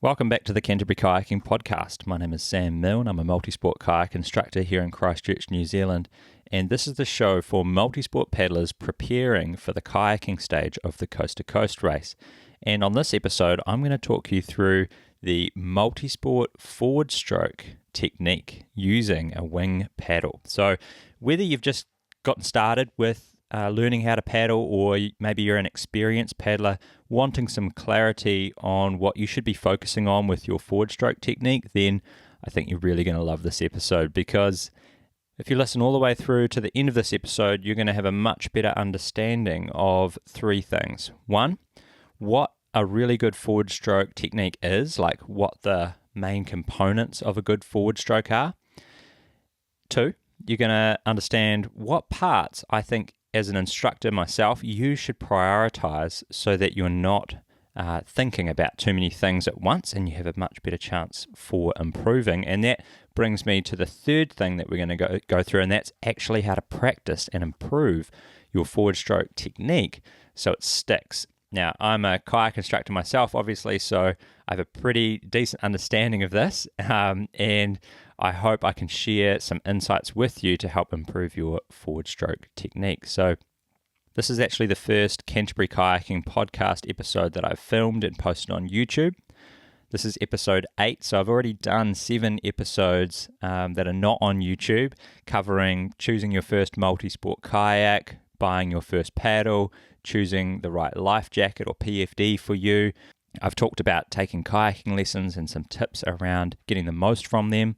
Welcome back to the Canterbury Kayaking Podcast. My name is Sam Milne. I'm a multisport kayak instructor here in Christchurch, New Zealand, and this is the show for multisport paddlers preparing for the kayaking stage of the Coast to Coast race. And on this episode, I'm going to talk you through the multisport forward stroke technique using a wing paddle. So whether you've just gotten started with learning how to paddle, or maybe you're an experienced paddler wanting some clarity on what you should be focusing on with your forward stroke technique, then I think you're really going to love this episode, because if you listen all the way through to the end of this episode, you're going to have a much better understanding of three things. One, what a really good forward stroke technique is, like what the main components of a good forward stroke are. Two, you're going to understand what parts I think as an instructor myself, you should prioritize so that you're not thinking about too many things at once and you have a much better chance for improving. And that brings me to the third thing that we're going to go through, and that's actually how to practice and improve your forward stroke technique so it sticks. Now, I'm a kayak instructor myself, obviously, so I have a pretty decent understanding of this, and I hope I can share some insights with you to help improve your forward stroke technique. So this is actually the first Canterbury Kayaking podcast episode that I've filmed and posted on YouTube. This is episode 8, so I've already done 7 episodes that are not on YouTube, covering choosing your first multi-sport kayak, buying your first paddle, choosing the right life jacket or PFD for you. I've talked about taking kayaking lessons and some tips around getting the most from them.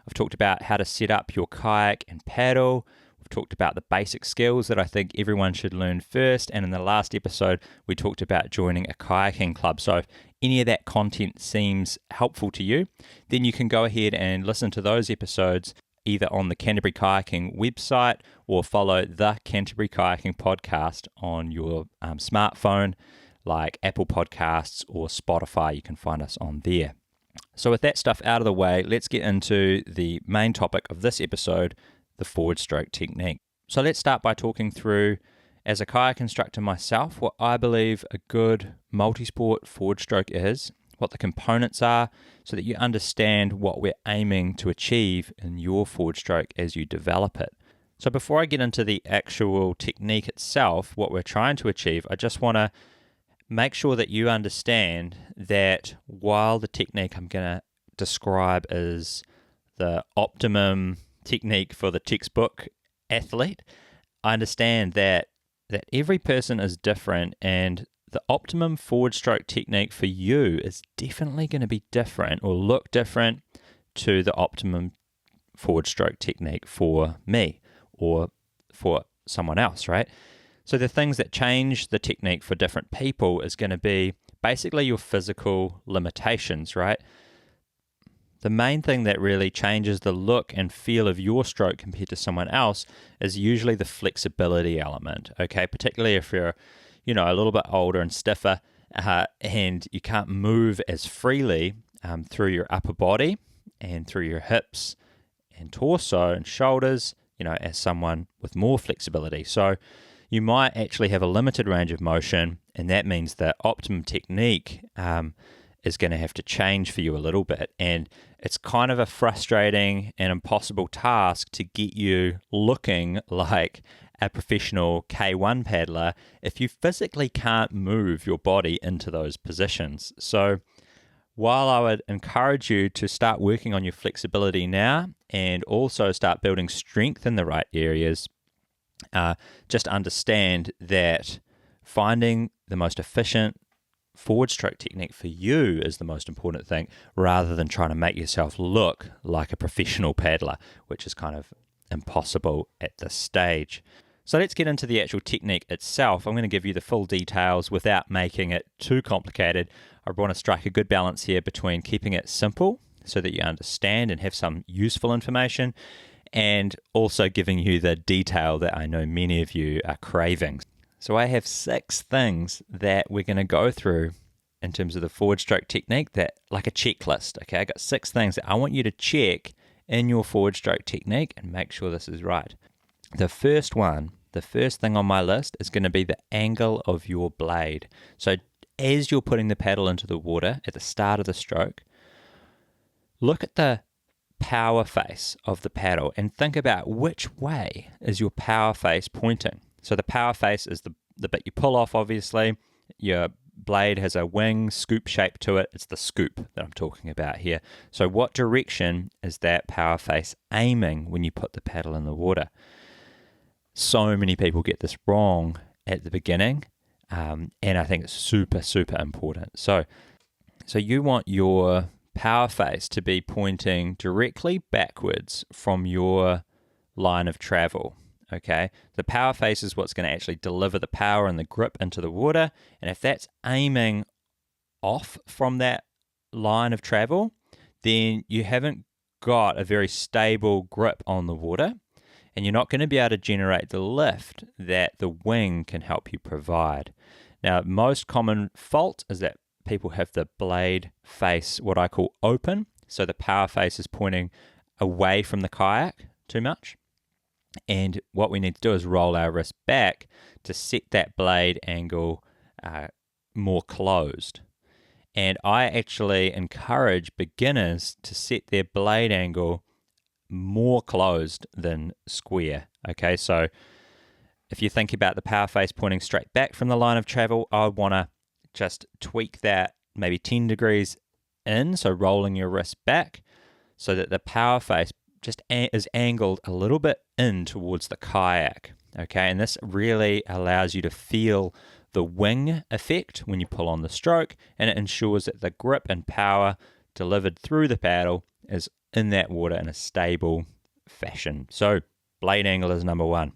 I've talked about how to set up your kayak and paddle. We've talked about the basic skills that I think everyone should learn first. And in the last episode, we talked about joining a kayaking club. So if any of that content seems helpful to you, then you can go ahead and listen to those episodes either on the Canterbury Kayaking website or follow the Canterbury Kayaking podcast on your smartphone, like Apple Podcasts or Spotify. You can find us on there. So with that stuff out of the way, let's get into the main topic of this episode, the forward stroke technique. So let's start by talking through, as a kayak instructor myself, what I believe a good multi-sport forward stroke is, what the components are, so that you understand what we're aiming to achieve in your forward stroke as you develop it. So before I get into the actual technique itself, what we're trying to achieve, I just want to make sure that you understand that while the technique I'm going to describe is the optimum technique for the textbook athlete, I understand that every person is different, and the optimum forward stroke technique for you is definitely going to be different or look different to the optimum forward stroke technique for me or for someone else, right? So the things that change the technique for different people is going to be basically your physical limitations, right? The main thing that really changes the look and feel of your stroke compared to someone else is usually the flexibility element, okay? Particularly if you're a little bit older and stiffer, and you can't move as freely through your upper body and through your hips and torso and shoulders, as someone with more flexibility. So you might actually have a limited range of motion, and that means that optimum technique is going to have to change for you a little bit. And it's kind of a frustrating and impossible task to get you looking like a professional K1 paddler if you physically can't move your body into those positions. So while I would encourage you to start working on your flexibility now and also start building strength in the right areas, just understand that finding the most efficient forward stroke technique for you is the most important thing, rather than trying to make yourself look like a professional paddler, which is kind of impossible at this stage. So let's get into the actual technique itself. I'm going to give you the full details without making it too complicated. I want to strike a good balance here between keeping it simple so that you understand and have some useful information, and also giving you the detail that I know many of you are craving. So I have 6 things that we're going to go through in terms of the forward stroke technique, that like a checklist. Okay, I got 6 things that I want you to check in your forward stroke technique and make sure this is right. The first thing on my list is going to be the angle of your blade. So as you're putting the paddle into the water at the start of the stroke, look at the power face of the paddle and think about which way is your power face pointing. So the power face is the bit you pull off, obviously. Your blade has a wing scoop shape to it. It's the scoop that I'm talking about here. So what direction is that power face aiming when you put the paddle in the water? So many people get this wrong at the beginning, and I think it's super, super important. So you want your power face to be pointing directly backwards from your line of travel. Okay, the power face is what's going to actually deliver the power and the grip into the water, and if that's aiming off from that line of travel, then you haven't got a very stable grip on the water, and you're not going to be able to generate the lift that the wing can help you provide. Now, most common fault is that people have the blade face, what I call open, so the power face is pointing away from the kayak too much. And what we need to do is roll our wrist back to set that blade angle more closed. And I actually encourage beginners to set their blade angle more closed than square. Okay, so if you think about the power face pointing straight back from the line of travel, I would want to just tweak that maybe 10 degrees in, so rolling your wrist back so that the power face just is angled a little bit in towards the kayak, okay? And this really allows you to feel the wing effect when you pull on the stroke, and it ensures that the grip and power delivered through the paddle is in that water in a stable fashion. So blade angle is number one.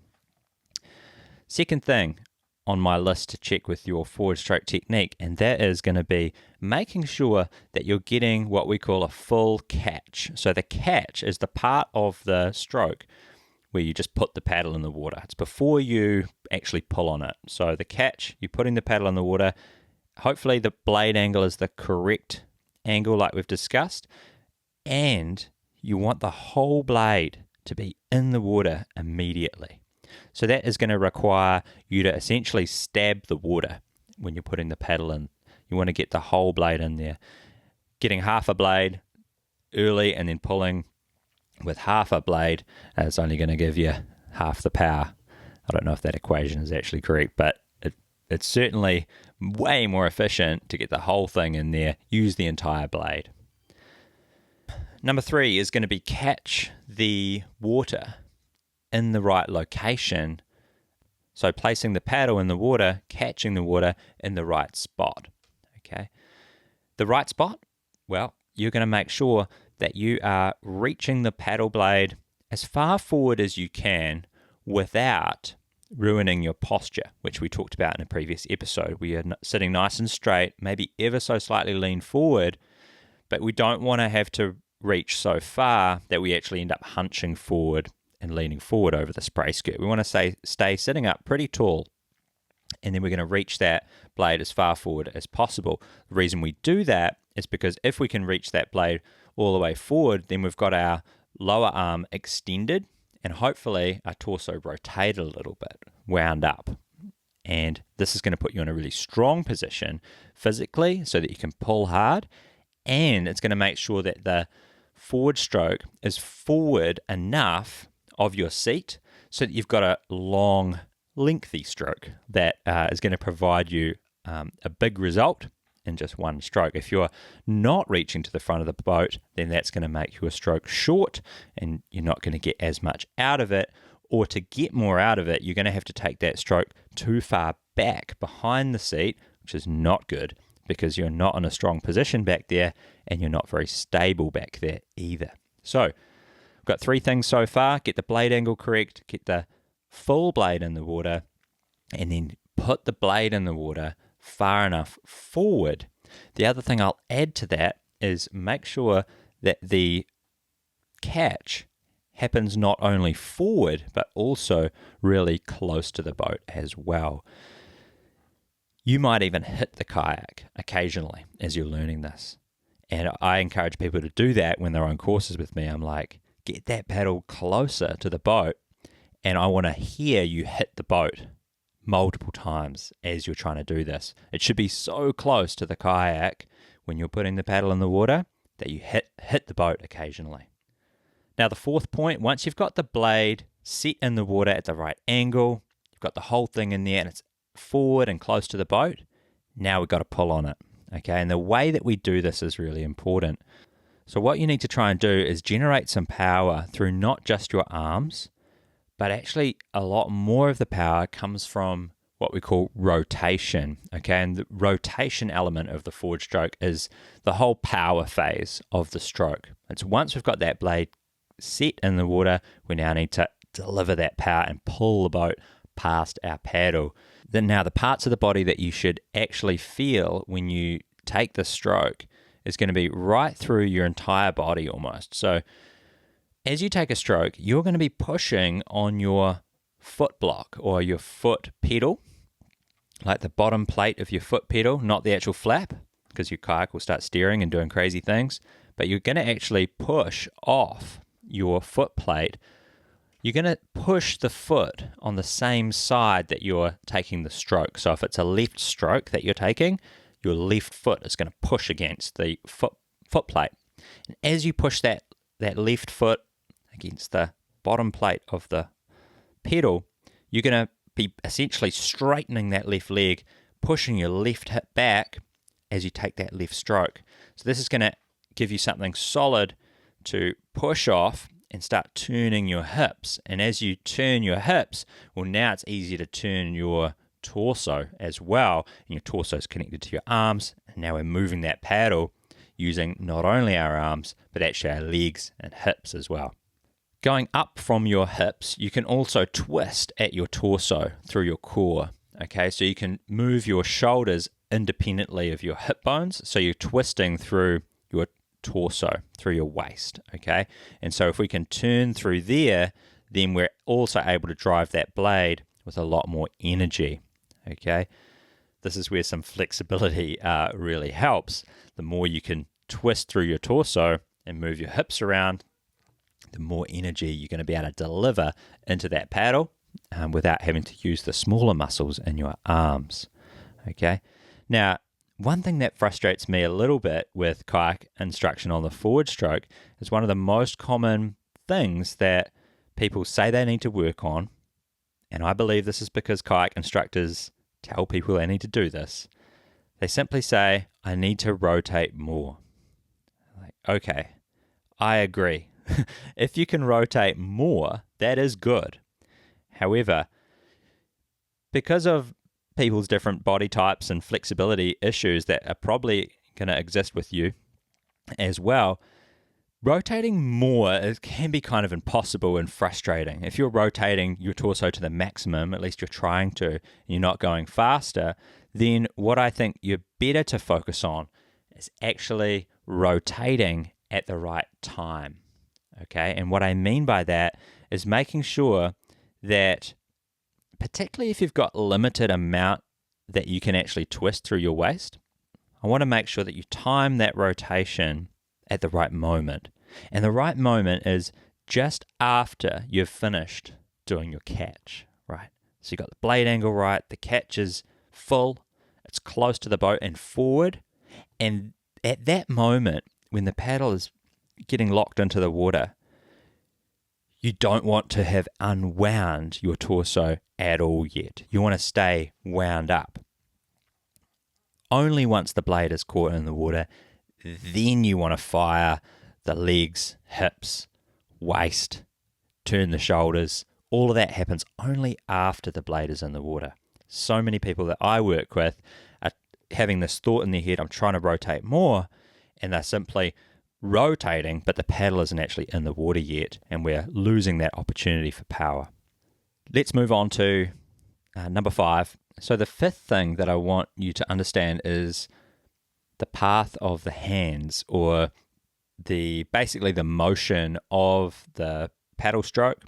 Second thing on my list to check with your forward stroke technique, and that is going to be making sure that you're getting what we call a full catch. So the catch is the part of the stroke where you just put the paddle in the water. It's before you actually pull on it. So the catch, you're putting the paddle in the water. Hopefully the blade angle is the correct angle like we've discussed, and you want the whole blade to be in the water immediately. So that is going to require you to essentially stab the water when you're putting the paddle in. You want to get the whole blade in there. Getting half a blade early and then pulling with half a blade is only going to give you half the power. I don't know if that equation is actually correct, but it's certainly way more efficient to get the whole thing in there, use the entire blade. Number 3 is going to be catch the water in the right location. So placing the paddle in the water, catching the water in the right spot. Okay. The right spot? Well, you're going to make sure that you are reaching the paddle blade as far forward as you can without ruining your posture, which we talked about in a previous episode. We are sitting nice and straight, maybe ever so slightly lean forward, but we don't want to have to reach so far that we actually end up hunching forward and leaning forward over the spray skirt. We want to stay sitting up pretty tall, and then we're going to reach that blade as far forward as possible. The reason we do that is because if we can reach that blade all the way forward, then we've got our lower arm extended and hopefully our torso rotated a little bit, wound up. And this is going to put you in a really strong position physically so that you can pull hard, and it's going to make sure that the forward stroke is forward enough of your seat so that you've got a long, lengthy stroke that is going to provide you a big result in just one stroke. If you're not reaching to the front of the boat, then that's going to make your stroke short and you're not going to get as much out of it. Or to get more out of it, you're going to have to take that stroke too far back behind the seat, which is not good because you're not in a strong position back there and you're not very stable back there either. So we've got 3 things so far. Get the blade angle correct, get the full blade in the water, and then put the blade in the water far enough forward. The other thing I'll add to that is make sure that the catch happens not only forward, but also really close to the boat as well. You might even hit the kayak occasionally as you're learning this. And I encourage people to do that when they're on courses with me. I'm like, get that paddle closer to the boat, and I want to hear you hit the boat multiple times as you're trying to do this. It should be so close to the kayak when you're putting the paddle in the water that you hit the boat occasionally. Now the fourth point, once you've got the blade set in the water at the right angle, you've got the whole thing in there and it's forward and close to the boat, now we've got to pull on it. Okay, and the way that we do this is really important. So what you need to try and do is generate some power through not just your arms, but actually a lot more of the power comes from what we call rotation. Okay, and the rotation element of the forward stroke is the whole power phase of the stroke. It's once we've got that blade set in the water, we now need to deliver that power and pull the boat past our paddle. Then now the parts of the body that you should actually feel when you take the stroke is going to be right through your entire body almost. So as you take a stroke, you're going to be pushing on your foot block or your foot pedal, like the bottom plate of your foot pedal, not the actual flap, because your kayak will start steering and doing crazy things. But you're going to actually push off your foot plate. You're going to push the foot on the same side that you're taking the stroke. So if it's a left stroke that you're taking, your left foot is going to push against the foot plate. And as you push that left foot against the bottom plate of the pedal, you're going to be essentially straightening that left leg, pushing your left hip back as you take that left stroke. So this is going to give you something solid to push off and start turning your hips. And as you turn your hips, well, now it's easier to turn your torso as well. And your torso is connected to your arms. And now we're moving that paddle using not only our arms, but actually our legs and hips as well. Going up from your hips, you can also twist at your torso through your core. Okay, so you can move your shoulders independently of your hip bones. So you're twisting through your torso, through your waist. Okay, and so if we can turn through there, then we're also able to drive that blade with a lot more energy. Okay, this is where some flexibility really helps. The more you can twist through your torso and move your hips around, the more energy you're going to be able to deliver into that paddle without having to use the smaller muscles in your arms. Okay. Now, one thing that frustrates me a little bit with kayak instruction on the forward stroke is one of the most common things that people say they need to work on, and I believe this is because kayak instructors tell people they need to do this. They simply say, I need to rotate more. Like, okay, I agree. If you can rotate more, that is good. However, because of people's different body types and flexibility issues that are probably going to exist with you as well, rotating more can be kind of impossible and frustrating. If you're rotating your torso to the maximum, at least you're trying to, and you're not going faster, then what I think you're better to focus on is actually rotating at the right time. Okay, and what I mean by that is making sure that, particularly if you've got limited amount that you can actually twist through your waist, I want to make sure that you time that rotation at the right moment. And the right moment is just after you've finished doing your catch, right? So you've got the blade angle right, the catch is full, it's close to the boat and forward. And at that moment, when the paddle is getting locked into the water, you don't want to have unwound your torso at all yet. You want to stay wound up. Only once the blade is caught in the water, then you want to fire the legs, hips, waist, turn the shoulders. All of that happens only after the blade is in the water. So many people that I work with are having this thought in their head, I'm trying to rotate more, and they're simply rotating, but the paddle isn't actually in the water yet, and we're losing that opportunity for power. Let's move on to number 5. So the fifth thing that I want you to understand is the path of the hands, or basically the motion of the paddle stroke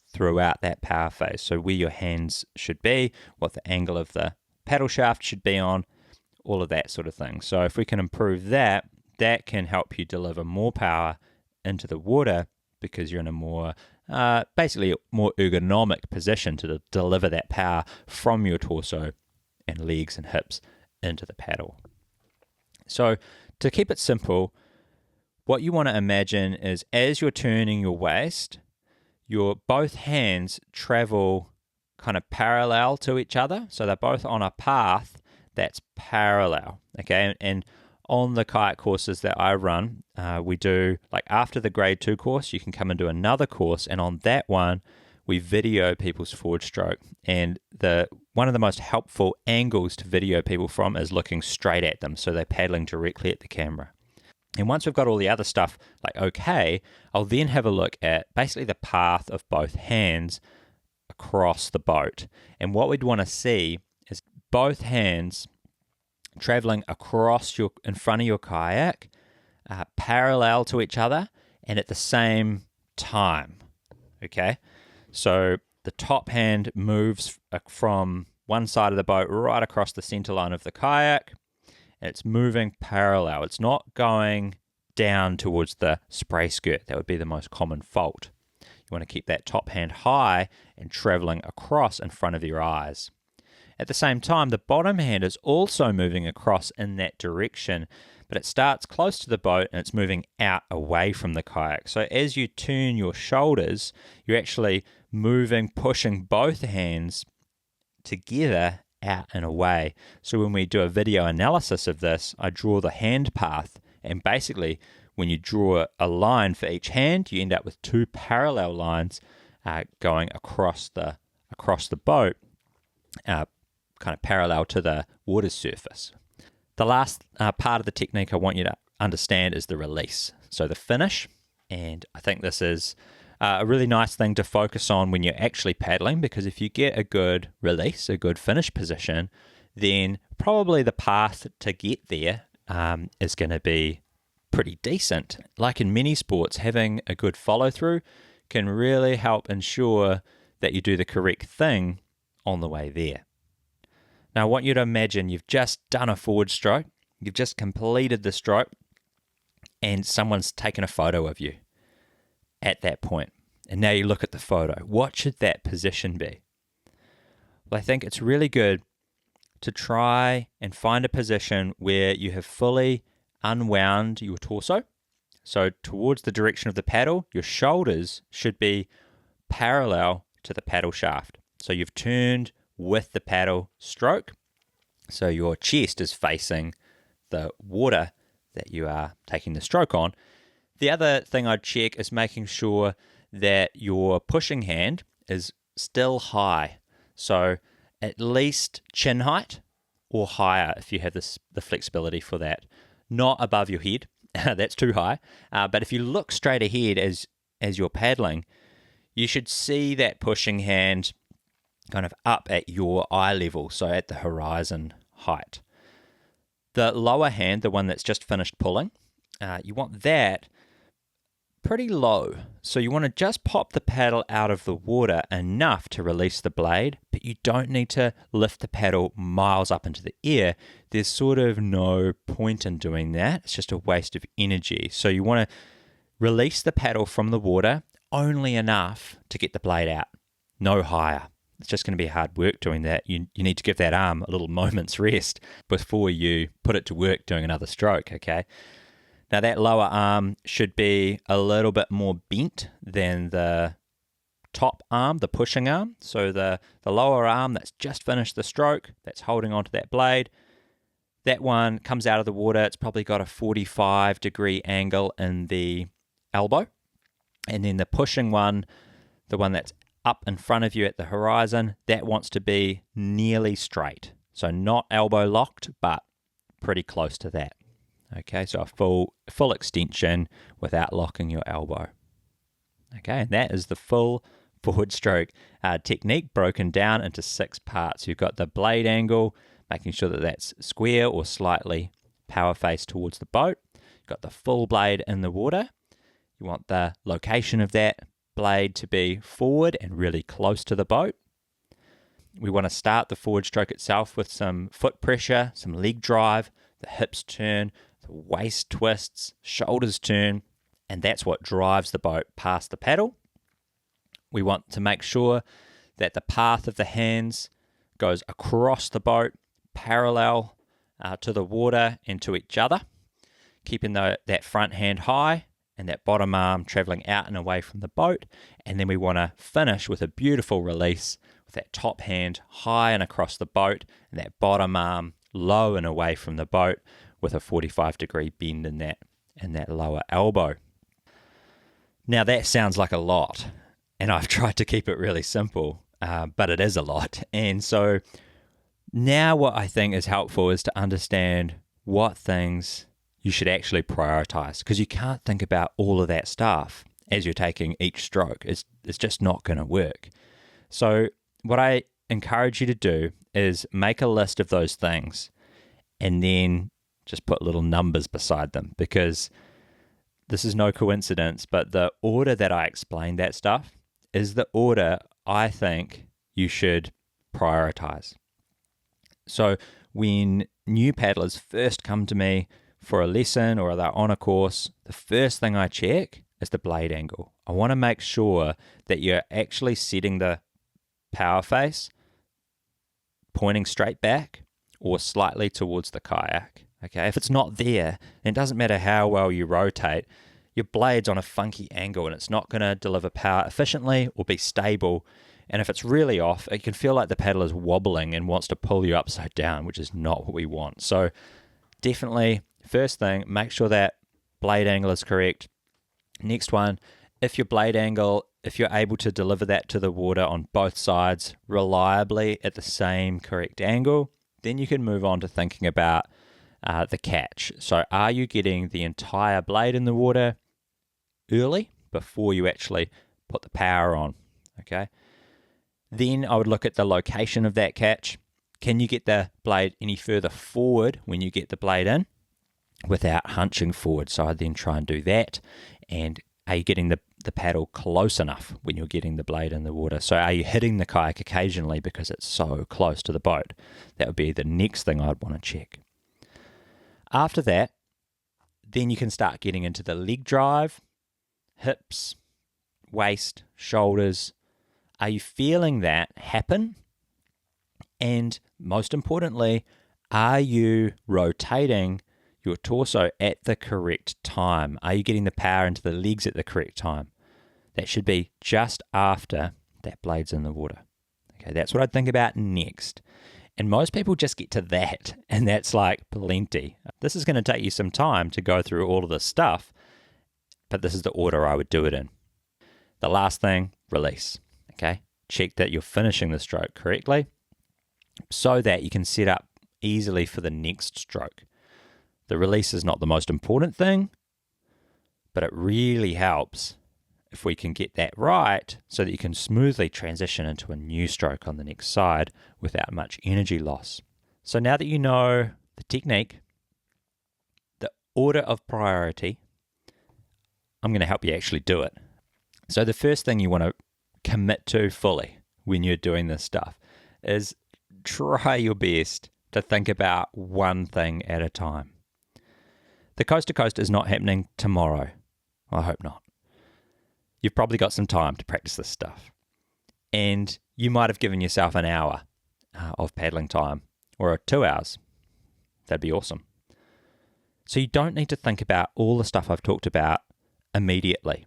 throughout that power phase. So where your hands should be, what the angle of the paddle shaft should be on, all of that sort of thing. So if we can improve that can help you deliver more power into the water because you're in a more basically a more ergonomic position to deliver that power from your torso and legs and hips into the paddle. So to keep it simple, what you want to imagine is as you're turning your waist, your both hands travel kind of parallel to each other. So they're both on a path that's parallel, okay? And on the kayak courses that I run, we do, like after the grade 2 course, you can come and do another course. And on that one, we video people's forward stroke. And one of the most helpful angles to video people from is looking straight at them. So they're paddling directly at the camera. And once we've got all the other stuff like okay, I'll then have a look at basically the path of both hands across the boat. And what we'd want to see is both hands traveling across in front of your kayak, parallel to each other and at the same time. Okay, so the top hand moves from one side of the boat right across the center line of the kayak. It's moving parallel. It's not going down towards the spray skirt. That would be the most common fault. You want to keep that top hand high and traveling across in front of your eyes. At the same time, the bottom hand is also moving across in that direction, but it starts close to the boat and it's moving out away from the kayak. So as you turn your shoulders, you're actually pushing both hands together out and away. So when we do a video analysis of this, I draw the hand path, and basically when you draw a line for each hand, you end up with two parallel lines going across the boat, kind of parallel to the water surface. The last part of the technique I want you to understand is the release, so the finish. And I think this is a really nice thing to focus on when you're actually paddling, because if you get a good release, a good finish position, then probably the path to get there is going to be pretty decent. Like in many sports, having a good follow through can really help ensure that you do the correct thing on the way there. Now I want you to imagine you've just done a forward stroke, you've just completed the stroke, and someone's taken a photo of you at that point. And now you look at the photo. What should that position be? Well, I think it's really good to try and find a position where you have fully unwound your torso. So towards the direction of the paddle, your shoulders should be parallel to the paddle shaft. So you've turned with the paddle stroke. So your chest is facing the water that you are taking the stroke on. The other thing I'd check is making sure that your pushing hand is still high. So at least chin height or higher if you have the flexibility for that. Not above your head. That's too high. But if you look straight ahead as you're paddling, you should see that pushing hand kind of up at your eye level, so at the horizon height. The lower hand, the one that's just finished pulling, you want that pretty low. So you want to just pop the paddle out of the water enough to release the blade, but you don't need to lift the paddle miles up into the air. There's sort of no point in doing that. It's just a waste of energy. So you want to release the paddle from the water only enough to get the blade out, no higher. It's just going to be hard work doing that. You need to give that arm a little moment's rest before you put it to work doing another stroke, okay? Now that lower arm should be a little bit more bent than the top arm, the pushing arm. So the lower arm that's just finished the stroke, that's holding onto that blade, that one comes out of the water. It's probably got a 45-degree angle in the elbow. And then the pushing one, the one that's up in front of you at the horizon, that wants to be nearly straight. So not elbow locked, but pretty close to that. Okay, so a full extension without locking your elbow. Okay, and that is the full forward stroke technique broken down into 6 parts. You've got the blade angle, making sure that that's square or slightly power face towards the boat. You've got the full blade in the water. You want the location of that blade to be forward and really close to the boat. We want to start the forward stroke itself with some foot pressure, some leg drive, the hips turn, the waist twists, shoulders turn, and that's what drives the boat past the paddle. We want to make sure that the path of the hands goes across the boat, parallel to the water and to each other, keeping that front hand high and that bottom arm traveling out and away from the boat. And then we want to finish with a beautiful release with that top hand high and across the boat and that bottom arm low and away from the boat with a 45-degree bend in that lower elbow. Now that sounds like a lot, and I've tried to keep it really simple, but it is a lot. And so now what I think is helpful is to understand what things you should actually prioritize, because you can't think about all of that stuff as you're taking each stroke. It's just not going to work. So what I encourage you to do is make a list of those things and then just put little numbers beside them, because this is no coincidence, but the order that I explained that stuff is the order I think you should prioritize. So when new paddlers first come to me for a lesson or they're on a course, the first thing I check is the blade angle. I want to make sure that you're actually setting the power face pointing straight back or slightly towards the kayak. Okay, if it's not there, then it doesn't matter how well you rotate, your blade's on a funky angle and it's not going to deliver power efficiently or be stable. And if it's really off, it can feel like the paddle is wobbling and wants to pull you upside down, which is not what we want. So definitely, first thing, make sure that blade angle is correct. Next one, if your blade angle, if you're able to deliver that to the water on both sides reliably at the same correct angle, then you can move on to thinking about the catch. So are you getting the entire blade in the water early before you actually put the power on? Okay. Then I would look at the location of that catch. Can you get the blade any further forward when you get the blade in without hunching forward? So I'd then try and do that. And are you getting the paddle close enough when you're getting the blade in the water? So are you hitting the kayak occasionally because it's so close to the boat? That would be the next thing I'd want to check. After that, then you can start getting into the leg drive, hips, waist, shoulders. Are you feeling that happen? And most importantly, are you rotating your torso at the correct time? Are you getting the power into the legs at the correct time? That should be just after that blade's in the water. Okay, that's what I'd think about next. And most people just get to that, and that's like plenty. This is going to take you some time to go through all of this stuff, but this is the order I would do it in. The last thing, release. Okay, check that you're finishing the stroke correctly so that you can set up easily for the next stroke. The release is not the most important thing, but it really helps if we can get that right so that you can smoothly transition into a new stroke on the next side without much energy loss. So now that you know the technique, the order of priority, I'm going to help you actually do it. So the first thing you want to commit to fully when you're doing this stuff is try your best to think about one thing at a time. The coast to coast is not happening tomorrow. I hope not. You've probably got some time to practice this stuff. And you might have given yourself an hour of paddling time or 2 hours. That'd be awesome. So you don't need to think about all the stuff I've talked about immediately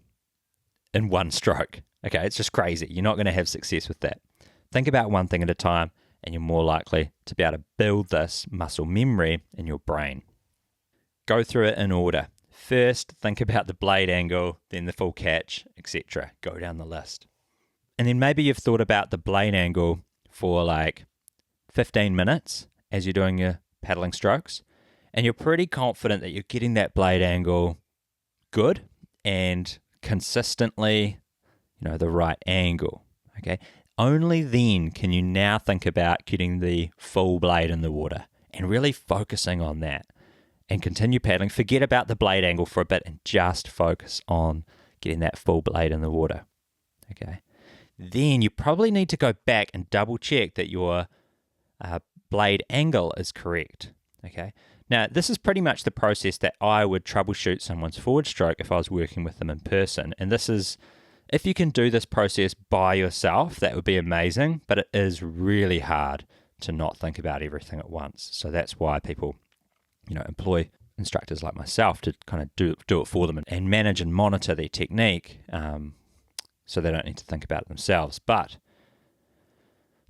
in one stroke. Okay, it's just crazy. You're not going to have success with that. Think about one thing at a time and you're more likely to be able to build this muscle memory in your brain. Go through it in order. First, think about the blade angle, then the full catch, etc. Go down the list. And then maybe you've thought about the blade angle for like 15 minutes as you're doing your paddling strokes, and you're pretty confident that you're getting that blade angle good and consistently, the right angle. Okay. Only then can you now think about getting the full blade in the water and really focusing on that. And continue paddling. Forget about the blade angle for a bit and just focus on getting that full blade in the water. Okay. Then you probably need to go back and double check that your blade angle is correct. Okay. Now, this is pretty much the process that I would troubleshoot someone's forward stroke if I was working with them in person. And this is If you can do this process by yourself, that would be amazing, but it is really hard to not think about everything at once. So that's why people, employ instructors like myself to kind of do it for them and manage and monitor their technique, so they don't need to think about it themselves. But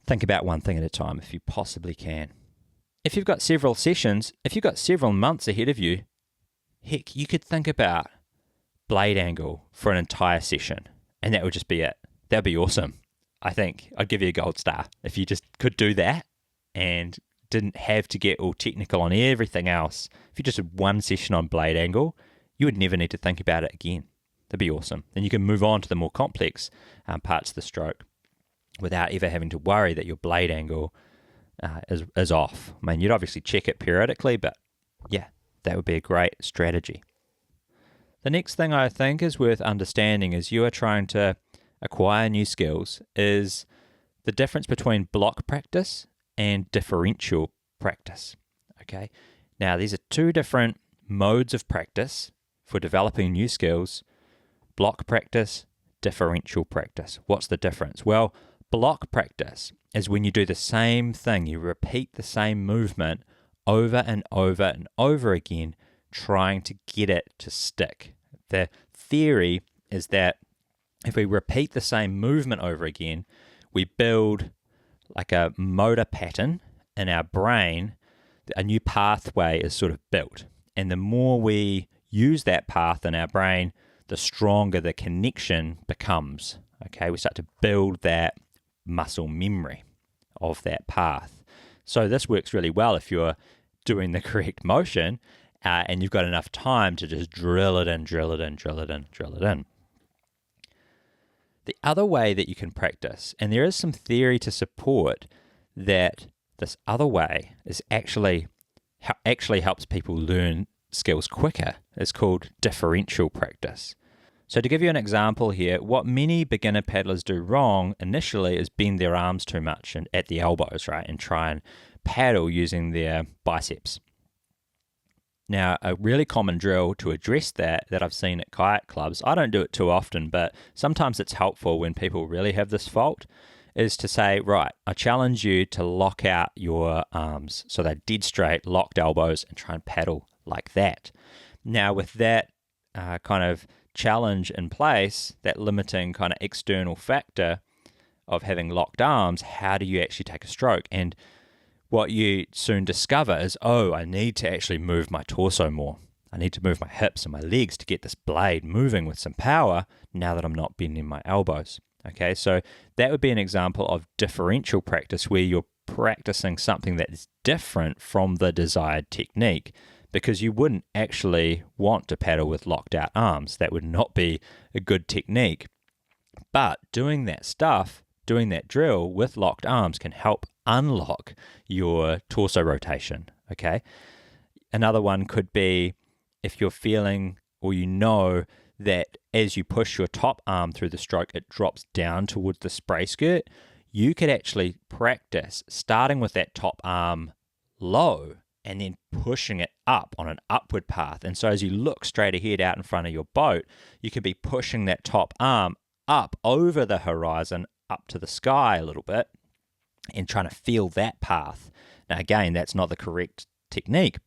think about one thing at a time if you possibly can. If you've got several sessions, if you've got several months ahead of you, heck, you could think about blade angle for an entire session, and that would just be it. That would be awesome. I think I'd give you a gold star if you just could do that and didn't have to get all technical on everything else. If you just had one session on blade angle, you would never need to think about it again. That'd be awesome. Then you can move on to the more complex parts of the stroke without ever having to worry that your blade angle is off. I mean, you'd obviously check it periodically, but yeah, that would be a great strategy. The next thing I think is worth understanding as you are trying to acquire new skills is the difference between block practice and differential practice. Okay, now these are two different modes of practice for developing new skills. Block practice, differential practice. What's the difference? Well, block practice is when you do the same thing, you repeat the same movement over and over and over again, trying to get it to stick. The theory is that if we repeat the same movement over again, we build like a motor pattern in our brain. A new pathway is sort of built. And the more we use that path in our brain, the stronger the connection becomes. Okay, we start to build that muscle memory of that path. So this works really well if you're doing the correct motion and you've got enough time to just drill it in, drill it in, drill it in, drill it in. The other way that you can practice, and there is some theory to support that this other way is actually helps people learn skills quicker, is called differential practice. So to give you an example here, what many beginner paddlers do wrong initially is bend their arms too much and at the elbows, right, and try and paddle using their biceps. Now, a really common drill to address that I've seen at kayak clubs, I don't do it too often, but sometimes it's helpful when people really have this fault, is to say, right, I challenge you to lock out your arms so they're dead straight, locked elbows, and try and paddle like that. Now, with that kind of challenge in place, that limiting kind of external factor of having locked arms, how do you actually take a stroke? And what you soon discover is, I need to actually move my torso more. I need to move my hips and my legs to get this blade moving with some power now that I'm not bending my elbows. Okay, so that would be an example of differential practice where you're practicing something that is different from the desired technique, because you wouldn't actually want to paddle with locked out arms. That would not be a good technique. But doing that drill with locked arms can help unlock your torso rotation, okay? Another one could be if you're feeling or you know that as you push your top arm through the stroke, it drops down towards the spray skirt, you could actually practice starting with that top arm low and then pushing it up on an upward path. And so as you look straight ahead out in front of your boat, you could be pushing that top arm up over the horizon, up to the sky a little bit, and trying to feel that path. Now, again, that's not the correct technique,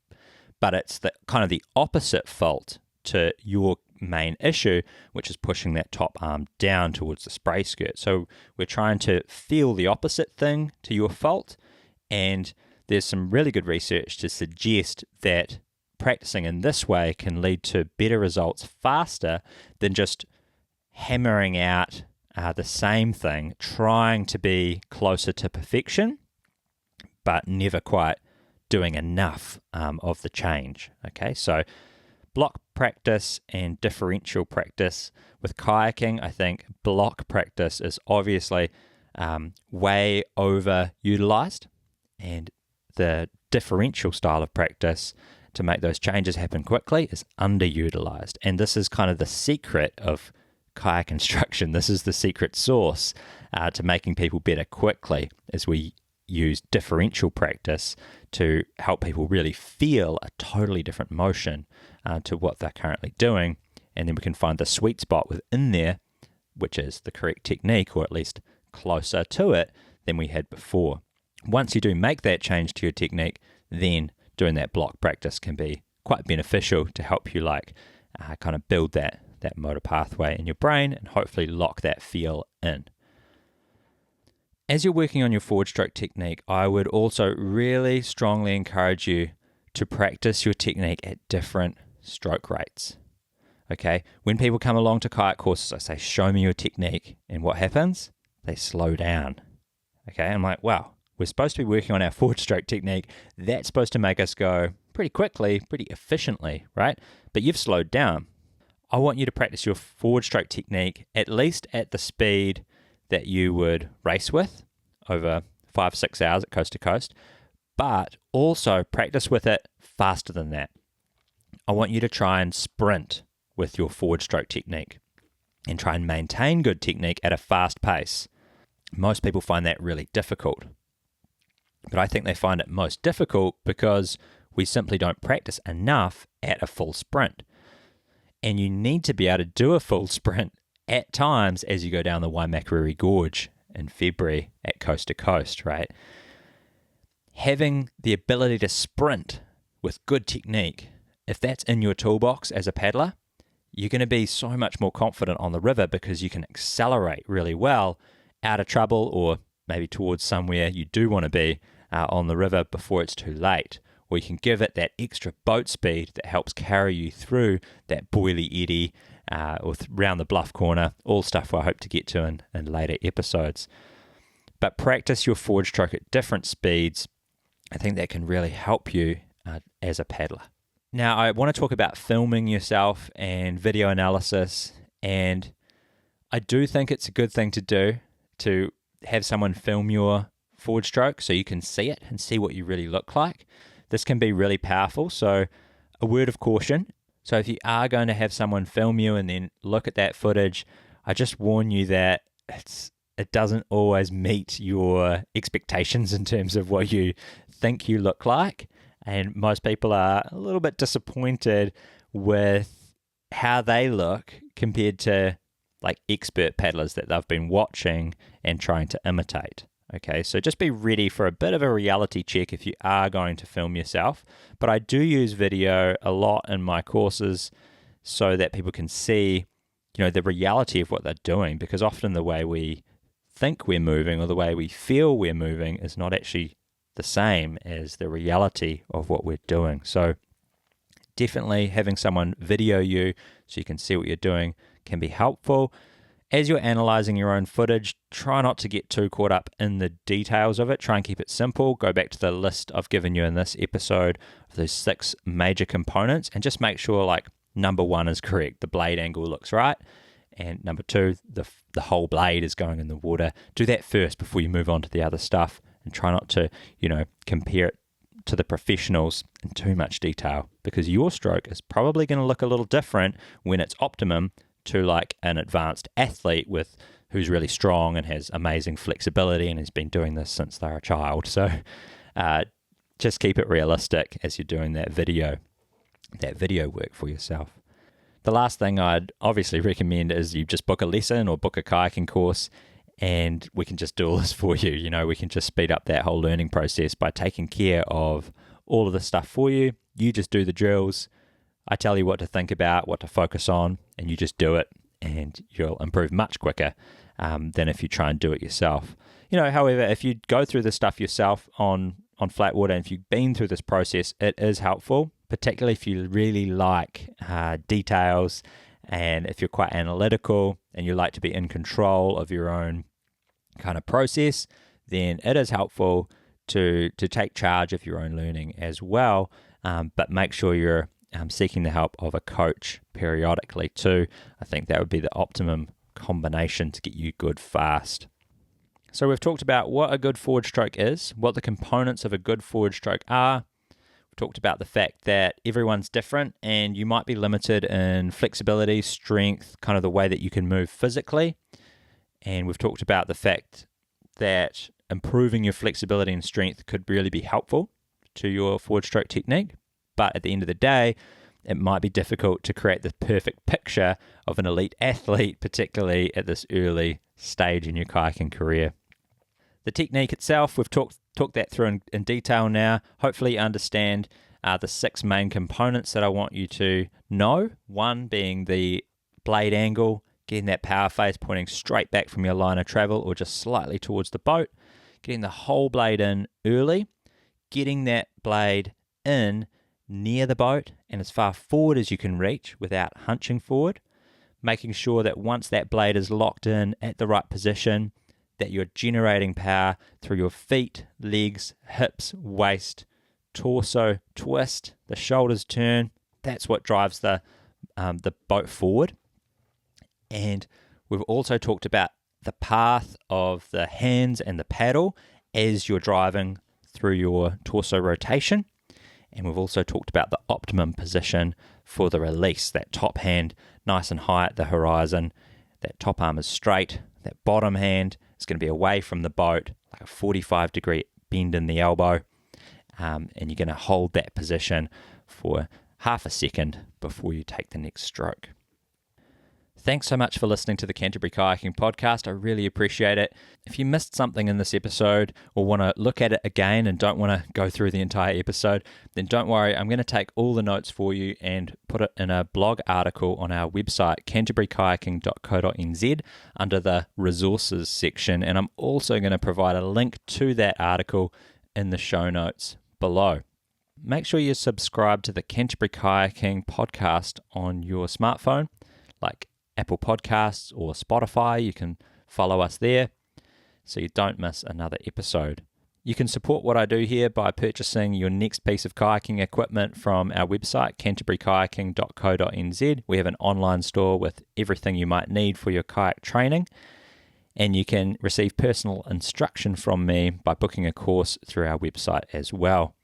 but it's the kind of the opposite fault to your main issue, which is pushing that top arm down towards the spray skirt. So we're trying to feel the opposite thing to your fault, and there's some really good research to suggest that practicing in this way can lead to better results faster than just hammering out the same thing, trying to be closer to perfection, but never quite doing enough of the change. Okay, so block practice and differential practice. With kayaking, I think block practice is obviously way overutilized, and the differential style of practice to make those changes happen quickly is underutilized. And this is kind of the secret of kayak instruction. This is the secret sauce to making people better quickly, as we use differential practice to help people really feel a totally different motion to what they're currently doing. And then we can find the sweet spot within there which is the correct technique, or at least closer to it than we had before. Once you do make that change to your technique, then doing that block practice can be quite beneficial to help you kind of build that motor pathway in your brain and hopefully lock that feel in. As you're working on your forward stroke technique, I would also really strongly encourage you to practice your technique at different stroke rates. Okay, when people come along to kayak courses, I say, show me your technique. And what happens? They slow down. Okay, I'm like, wow, we're supposed to be working on our forward stroke technique. That's supposed to make us go pretty quickly, pretty efficiently, right? But you've slowed down. I want you to practice your forward stroke technique at least at the speed that you would race with over 5-6 hours at coast to coast, but also practice with it faster than that. I want you to try and sprint with your forward stroke technique and try and maintain good technique at a fast pace. Most people find that really difficult, but I think they find it most difficult because we simply don't practice enough at a full sprint. And you need to be able to do a full sprint at times as you go down the Waimakariri Gorge in February at coast to coast, right? Having the ability to sprint with good technique, if that's in your toolbox as a paddler, you're going to be so much more confident on the river because you can accelerate really well out of trouble or maybe towards somewhere you do want to be on the river before it's too late. Or you can give it that extra boat speed that helps carry you through that boily eddy or round the bluff corner, all stuff I hope to get to in later episodes. But practice your forward stroke at different speeds. I think that can really help you as a paddler. Now, I want to talk about filming yourself and video analysis, and I do think it's a good thing to do to have someone film your forward stroke so you can see it and see what you really look like. This can be really powerful, so a word of caution. So if you are going to have someone film you and then look at that footage, I just warn you that it doesn't always meet your expectations in terms of what you think you look like. And most people are a little bit disappointed with how they look compared to like expert paddlers that they've been watching and trying to imitate. Okay, so just be ready for a bit of a reality check if you are going to film yourself. But I do use video a lot in my courses so that people can see, the reality of what they're doing, because often the way we think we're moving or the way we feel we're moving is not actually the same as the reality of what we're doing. So definitely having someone video you so you can see what you're doing can be helpful. As you're analyzing your own footage, try not to get too caught up in the details of it. Try and keep it simple. Go back to the list I've given you in this episode of those 6 major components and just make sure number 1 is correct. The blade angle looks right. And number 2, the whole blade is going in the water. Do that first before you move on to the other stuff, and try not to, compare it to the professionals in too much detail, because your stroke is probably going to look a little different when it's optimum to an advanced athlete who's really strong and has amazing flexibility and has been doing this since they're a child. So just keep it realistic as you're doing that video work for yourself. The last thing I'd obviously recommend is you just book a lesson or book a kayaking course, and we can just do all this for you. We can just speed up that whole learning process by taking care of all of the stuff for you. You just do the drills. I tell you what to think about, what to focus on, and you just do it, and you'll improve much quicker than if you try and do it yourself. However, if you go through this stuff yourself on flat water, and if you've been through this process, it is helpful, particularly if you really like details, and if you're quite analytical and you like to be in control of your own kind of process, then it is helpful to take charge of your own learning as well, but make sure you're seeking the help of a coach periodically too. I think that would be the optimum combination to get you good fast. So we've talked about what a good forward stroke is, what the components of a good forward stroke are. We've talked about the fact that everyone's different and you might be limited in flexibility, strength, kind of the way that you can move physically. And we've talked about the fact that improving your flexibility and strength could really be helpful to your forward stroke technique. But at the end of the day, it might be difficult to create the perfect picture of an elite athlete, particularly at this early stage in your kayaking career. The technique itself, we've talked that through in detail now. Hopefully you understand the 6 main components that I want you to know. One being the blade angle, getting that power face pointing straight back from your line of travel or just slightly towards the boat, getting the whole blade in early, getting that blade in near the boat and as far forward as you can reach without hunching forward, making sure that once that blade is locked in at the right position, that you're generating power through your feet, legs, hips, waist, torso, twist, the shoulders turn. That's what drives the boat forward. And we've also talked about the path of the hands and the paddle as you're driving through your torso rotation. And we've also talked about the optimum position for the release, that top hand nice and high at the horizon, that top arm is straight, that bottom hand is going to be away from the boat, like a 45-degree bend in the elbow, and you're going to hold that position for half a second before you take the next stroke. Thanks so much for listening to the Canterbury Kayaking Podcast. I really appreciate it. If you missed something in this episode or want to look at it again and don't want to go through the entire episode, then don't worry. I'm going to take all the notes for you and put it in a blog article on our website, canterburykayaking.co.nz, under the resources section. And I'm also going to provide a link to that article in the show notes below. Make sure you subscribe to the Canterbury Kayaking Podcast on your smartphone, like Apple Podcasts or Spotify. You can follow us there so you don't miss another episode. You can support what I do here by purchasing your next piece of kayaking equipment from our website, canterburykayaking.co.nz. We have an online store with everything you might need for your kayak training, and you can receive personal instruction from me by booking a course through our website as well.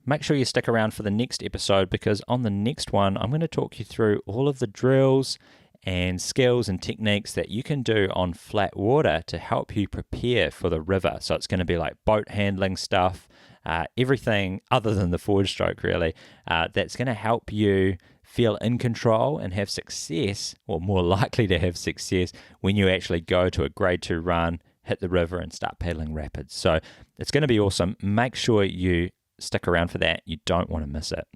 Make sure you stick around for the next episode, because on the next one, I'm going to talk you through all of the drills and skills and techniques that you can do on flat water to help you prepare for the river. So it's going to be like boat handling stuff, everything other than the forward stroke really, that's going to help you feel in control and have success, or more likely to have success, when you actually go to a grade 2 run, hit the river and start paddling rapids. So it's going to be awesome. Make sure you stick around for that. You don't want to miss it.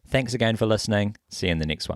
Thanks again for listening. See you in the next one.